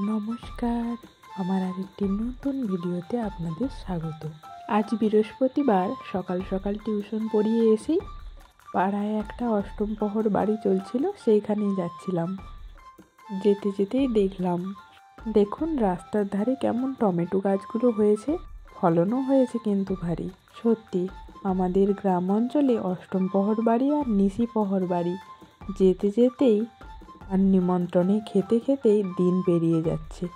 নমস্কার, আমার আরেকটি নতুন ভিডিওতে আপনাদের স্বাগত। আজ বৃহস্পতিবার সকাল সকাল টিউশন পড়িয়ে এসেই পাড়ায় একটা অষ্টম প্রহর বাড়ি চলছিল, সেইখানেই যাচ্ছিলাম। যেতে যেতেই দেখুন রাস্তার ধারে কেমন টমেটো গাছগুলো হয়েছে, ফলনও হয়েছে কিন্তু ভারী। সত্যি আমাদের গ্রাম অঞ্চলে অষ্টম প্রহর বাড়ি আর নিশি প্রহর বাড়ি যেতে যেতেই আর নিমন্ত্রণে খেতে খেতেই দিন পেরিয়ে যাচ্ছে।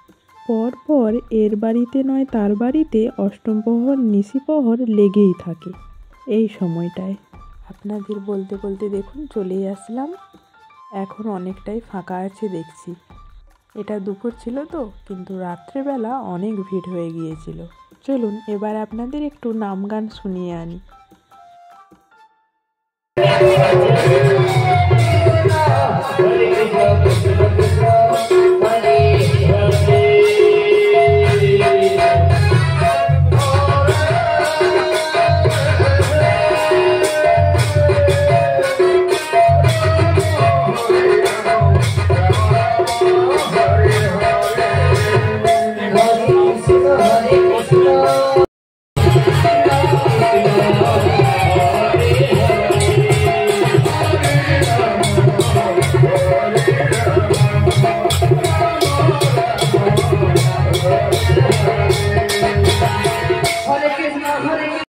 পরপর এর বাড়িতে নয় তার বাড়িতে অষ্টম প্রহর নিশি প্রহর লেগেই থাকে এই সময়টায়। আপনাদের বলতে বলতে দেখুন চলেই আসলাম। এখন অনেকটাই ফাঁকা আছে দেখছি। এটা দুপুর ছিল তো, কিন্তু রাত্রেবেলা অনেক ভিড় হয়ে গিয়েছিল। চলুন এবার আপনাদের একটু নাম গান শুনিয়ে আনি।